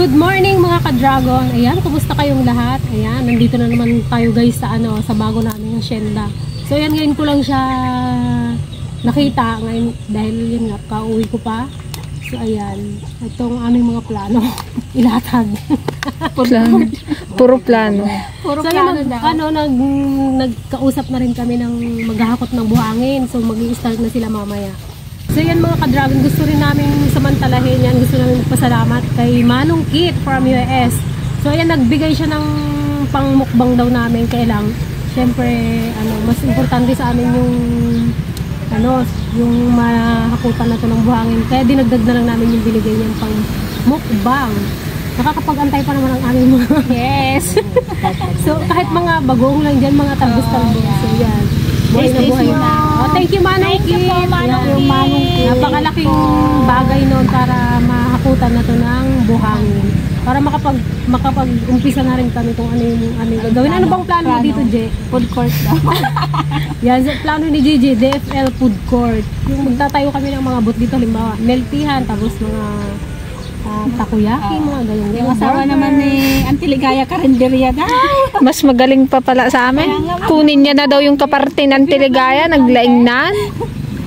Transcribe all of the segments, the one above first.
Good morning mga ka-dragon. Ayan, kumusta kayong lahat? Ayan, nandito na naman tayo guys sa sa bago namin hacienda. So ayan, ngayon ko lang siya nakita ngayon dahil yun nga, kauwi ko pa. So ayan, itong aming mga plano ilatag. Puro plano. Puro so, plano daw. Nagkausap na rin kami ng maghahakot ng buhangin. So mag-i-start na sila mamaya. So yan mga ka-dragon, gusto rin namin samantalahin yan, gusto namin magpasalamat kay Manong Kit from US. So yan, nagbigay siya ng pangmukbang daw namin, kaya lang syempre mas importante sa amin yung mahakutan na to ng buhangin, kaya dinagdag na lang namin yung binigay niyang pangmukbang. Nakakapag-antay pa naman ang aming mga yes. So kahit mga bagong lang dyan, mga talbos-talbos. So yan, buhay na buhay na. Thank you Manong Kit. Napakalaking bagay noon para mahakutan na to ng buhangin. Para makapag-umpisa na rin kami kung ano yung gagawin. Ano bang plano mo dito, Je? Food court daw. Yan, plano ni Gigi, DFL Food Court. Yung magtatayo kami ng mga booth dito, halimbawa, meltihan, tapos mga takoyaki, mga ganyan. Yung asawa naman ni Antiligaya Karinderya na. Mas magaling pa pala sa amin. Kunin niya na daw yung kaparte ng Antiligaya, naglaing na.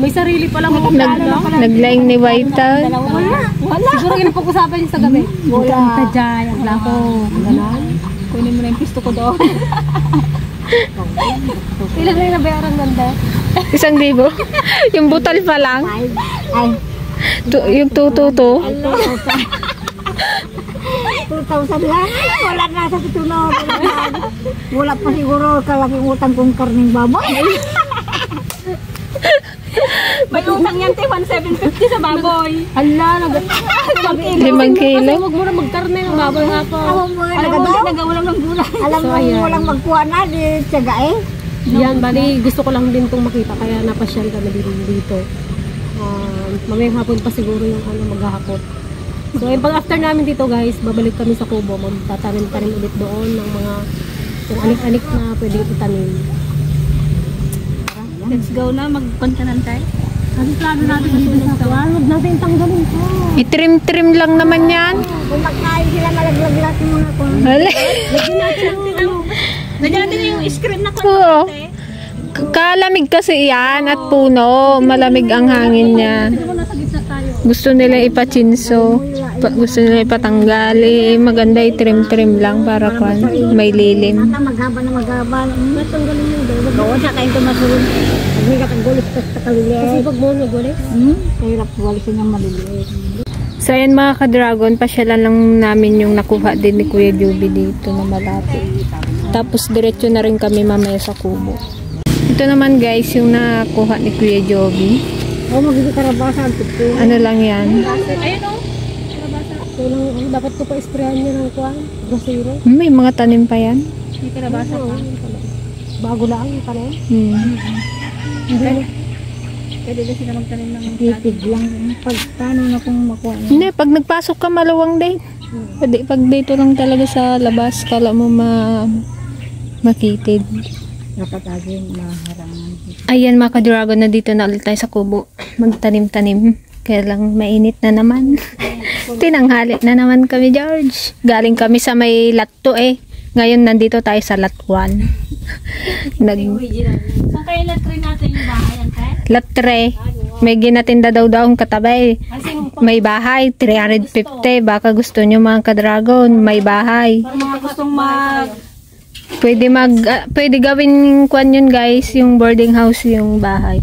May sarili palang naglaing ni Vital. Wala. Siguro yun po usapan niyo sa gabi. Wala. Tajay, ang lako. Ganon. Kunin mo na yung pisto ko doon. Ilan na yung nabayaran ganda? 1,000. Yung butal pa lang. Yung 222. 2,000 lang. Wala na sa pitunod. Wala pa siguro kalaking utang kong karning baboy. May utang yan, 1,750 sa baboy. Hala, 5 Kasi kilo. huwag mo na magkarne ng baboy nga po. Alam mo, nagawalang ng gulay. Alam mo, walang magkuha na, di tiyaga eh. Yan, bali, gusto ko lang din itong makita, kaya napasyal kami dito. Mamayang hapon pa siguro yung maghahakot. So yung pag after namin dito guys, babalik kami sa kubo, magtatanim-tanim ulit doon ng mga kung anik-anik na pwede itanim. Let's go na, magpantanan tayo. Anong plano natin sa tuwan? Huwag natin tanggalin ko. I-trim-trim lang naman yan. Kung magkain sila, malaglag yung mga kung. Lagyan natin ang Nagyan natin yung screen na konti. Kalamig kasi yan at puno. Malamig ang hangin niya. Gusto nila ipachinso. Gusto nila ipatanggal. Maganda i-trim-trim lang para may lilim. Maghaba na maghaba. Matanggalin mo doon. Gawa siya kayo tumasulun. Hindi ka tanggulis sa kaliliit. kasi pag mo nagulis. Hirap walisin ng maliliit. So ayan mga ka-dragon, pasyalan lang namin yung nakuha din ni Kuya Juby dito na malapit. Tapos diretso na rin kami mamaya sa kubo. Ito naman guys, yung nakuha ni Kuya Joby. Magiging karabasan. Ano lang yan? Ayun o. So, dapat ko pa isprayan niya ng kuwan. Grosero. May mga tanim pa yan. May karabasa pa. Bago lang yung tanim. Pwede na sila magtanim ng Tipid lang. Pagtano na kung makuha niya. Hindi, pag nagpasok ka maluwang din. Pwede, pag dito lang talaga sa labas, kala mo makitid. Dapat aging maharangan. Ayan mga ka-dragon, na dito na ulit tayo sa kubo. Magtanim-tanim. Kaya lang mainit na naman. Tinanghali na naman kami, George. Galing kami sa may lot 2 Ngayon nandito tayo sa lot 1. Saan kayo latry natin yung bahay? Lot 3. May ginatinda daw ang katabi. May bahay, 350. Baka gusto nyo mga ka-dragon, may bahay. Mga gustong Pwede gawin kwan yun guys, yung boarding house yung bahay.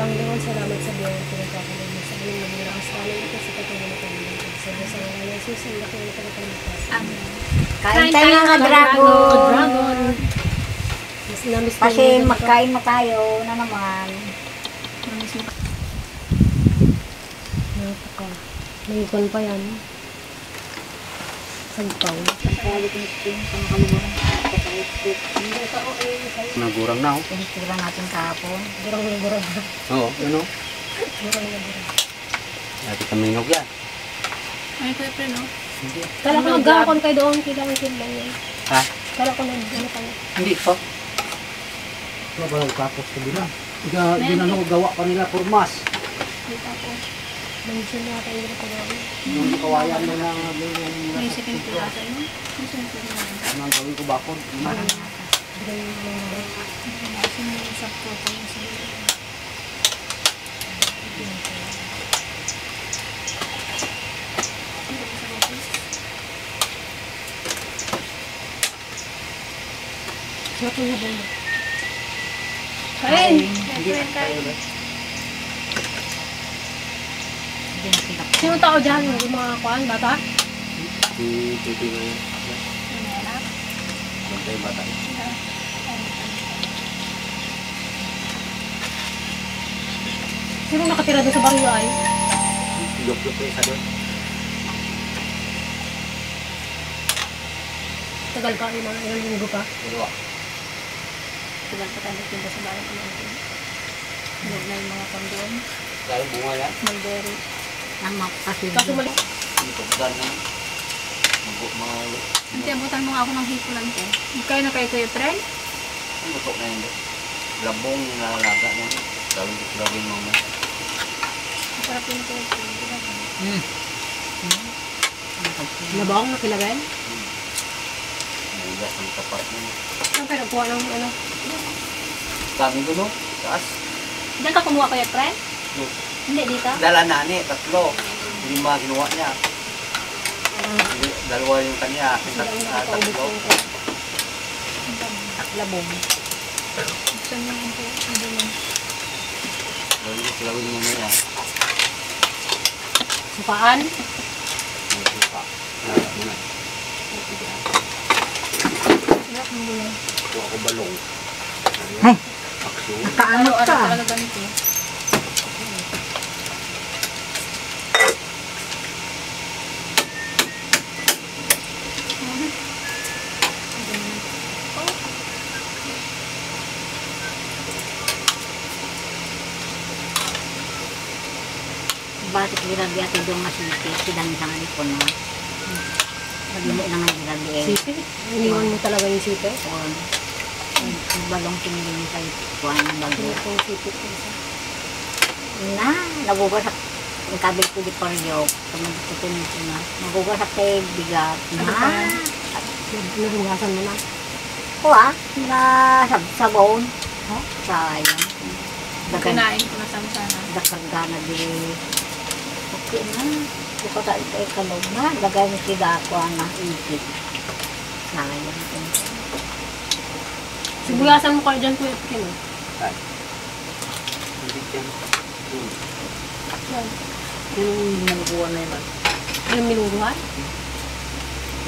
Panginoon, salamat sa biyaya ng pinagkakaroon mo sa aming maglakas namin ito sa patuloy na pagmamahal. Sa Diyos ang ngalan ng Jesus, ang laki ng pagkakaligtas. Amen. Kain tayo mga dragon. Dragon. Mas namis ko Kasi yung- magkain na tayo na naman. Napaka. May ikon pa yan. Sagpaw. Kaya ko nito sa makalimutan. Nagurang na, oh. Pinitira natin kahapon. Gurang-gurang. Oo, ano? Dati kami nyog yan. Kala ko nag-gakon kayo doon. Kailangan lang yan. Ha? Kala ko nag-ano kayo. Hindi pa. Ano ba tapos sa bilang? Ginano gawa pa nila formas. Mention na tayo na pagawin. Yung kawayan nila may second class ano? Ang gawin ko bakod. Kain! Sino tao dyan? Yung mga kuhaan, bata? Si Titi na yun. Bantay bata. Sino nakatira doon sa baryo ay? Lop-lop ko isa doon. Tagal ka, yung mga ilang linggo pa. Dalawa. Silang pa tayo nagtinda sa bayan natin. Huwag na yung mga pandon. Dahil bunga yan. Mulberry. Ang makasin. Kaso mali. Itugdan na. Mga Hindi, abutan mo nga ako ng hipulan ko. Kaya na kayo Kuya Fred? ang butok na yun doon. Labong na laga na yun. Gawin mo mo. Masarap yung Kuya Fred. Nabawang nakilagay? Bigas ang tapat na yun. Saan kayo nagkuha ng ano? Dami ko no? Taas. Diyan ka kumuha Kuya Fred? Hindi, dito? Dala na ni, tatlo. 5 ginawa niya. Dalawa yung kanya, akin tatlo. Taklabong. Saan yung Gawin mo na yan. Supaan? May suka. Lahat mo na. Ito ako balong. Ay! Aksyon. Nakaanot ka. Bakit girabi ate doon masiti? Sidang isang alipon na. Magili na nga girabi eh. Sipi? Iniwan mo talaga yung sipi? Balong pinili sa kuhan ng bago. Yung sipi ko isa. Na, nagugasak. Yung kabil ko di paryo. Tumagputin ko na. Nagugasak tayo bigat. Na, Nahugasan mo na. kuha. Na sabon. Sayang. Kinain ko na sana. Dakagana di. Okay na. Ito tayo tayo kalog na. Lagay mo siya ako na ikit. Sayang. Sibuyasan mo kayo dyan po yung kino. Ay. Hindi yan. Yung mungkuha na yun. Yung minungguhan?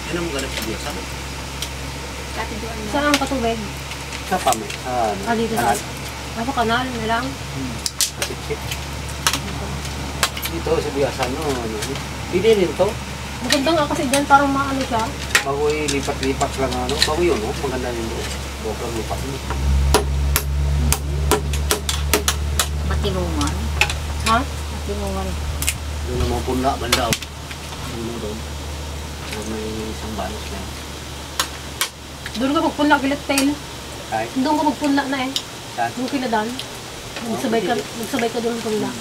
Yan ang ganap sa biyasan. Saan ang patubig? Sa pame. Dito sa... Ako kanal na lang. Kasip-sip. Dito sa biyasan, no? Hindi rin to. Maganda nga kasi dyan parang maano siya. Bago lipat-lipat lang ano. Bago yun, no? Maganda yun doon. Sobrang lipat mo. Matinungan. Ha? Matinungan. Doon na mga punla, banda. Doon. May isang balos lang. Doon ka magpunla kilat tail. Ay, Doon ka magpunla na eh. saan? Doon kinadan. Magsabay ka doon punla.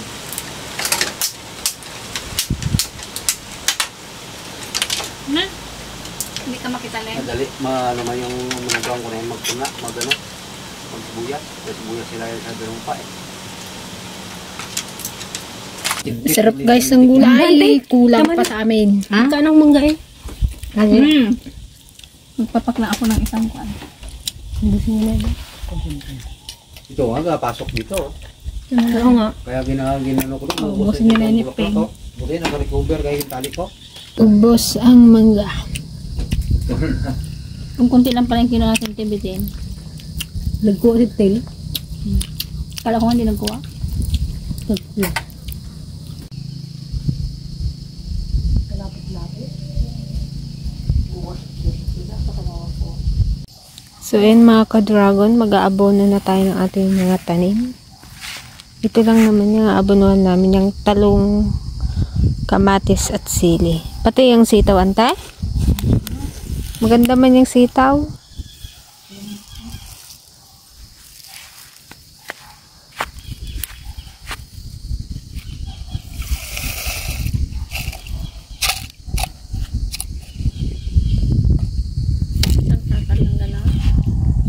Hindi ka makitali. Madali, naman yung mga gawang ko na yung magpunla, magano, magsibuyas. Magsibuyas sila yung sa dalawang pa eh. Sarap guys ng gulay. Kulang pa sa amin. Ha? Kanang mangga eh. Magpapakla ako ng isang kuan. Hindi siya na. Ito nga, pasok dito. Oo nga. Kaya ginano ko doon. Ubusin nila ni Peng. Buti naka-recover kayo yung tali ko. Ubos ang mangga. Kung kunti lang pala yung kinuha natin tibitin. Nagkuha si Tel. Kala ko nga hindi nagkuha. So yun mga ka-dragon, mag-aabono na tayo ng ating mga tanim. Ito lang naman yung aabonuhan namin, yung talong, kamatis at sili. Pati yung sitaw, antay? Maganda man yung sitaw.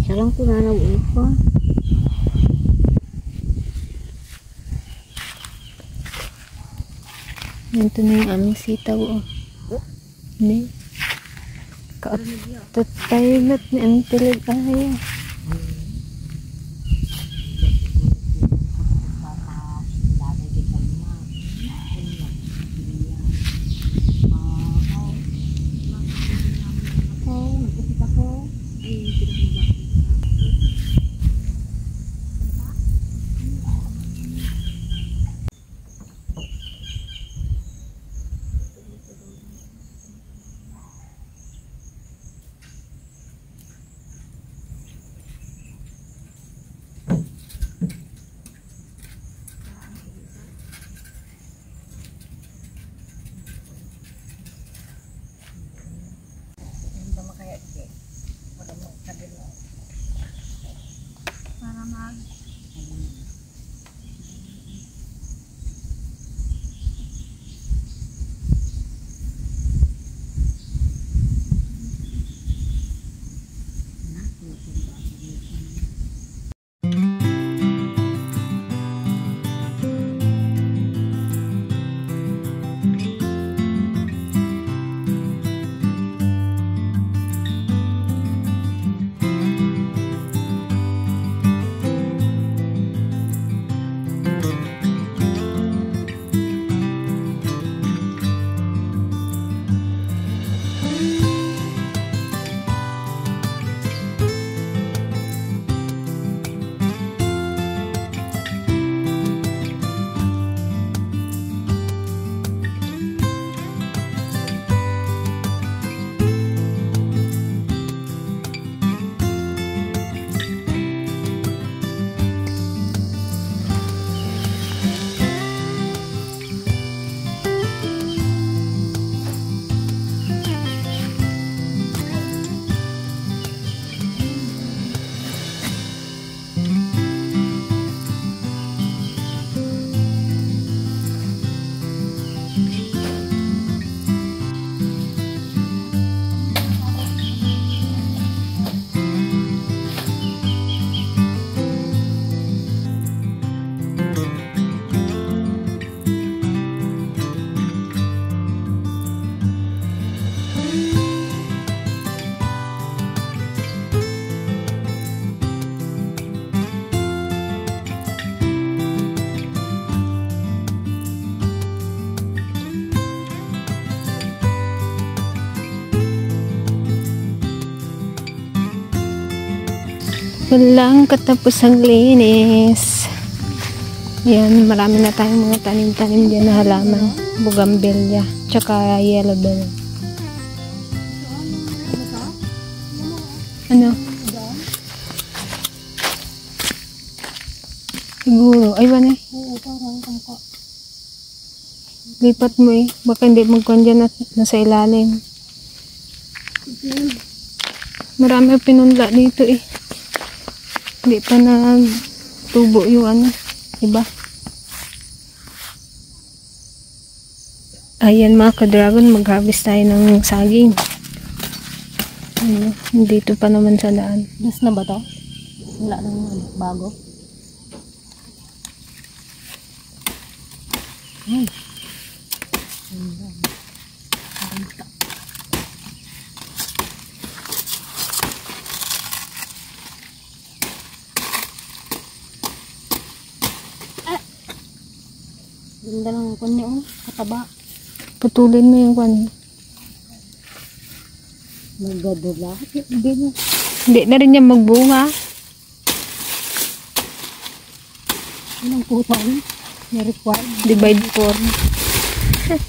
Siya lang ko na nabuo ko. Ito na yung aming sitaw. Oh. Hindi. Kautot tayo na't ni Antilig. Ay. Walang katapusang linis. Yan, marami na tayong mga tanim-tanim dyan na halaman. Bougainvillea, tsaka yellow bell. Ano? Siguro. Ay, ba na eh? Lipat mo eh. Baka hindi magkuhan dyan at nasa ilalim. Marami pinunla dito eh. Hindi pa nagtubo yung ano, iba. Ayan mga ka-dragon, mag-harvest tayo ng saging. Dito pa naman sa daan. Das na ba to? Wala nang bago. Ganda ng kanya, oh. Kataba. Putulin mo yung kwan. Magdadala. Hindi na. Hindi na rin yan magbunga. Anong putang? Ni-required. Divide 4.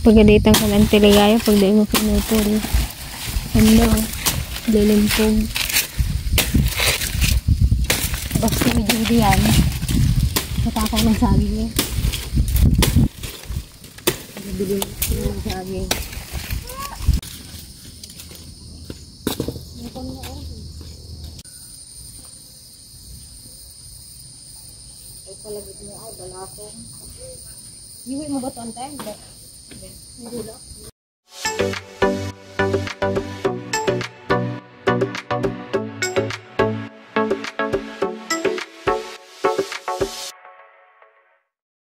Pagalitan ka ng tiligaya pag di mo pinutol. Ano? Lilimpog. Basta may Judy yan. Matakaw ng saging eh. Bibili ng saging. Ay palagit mo ay balakong. Iwi mo ba ito ang time? Hindi.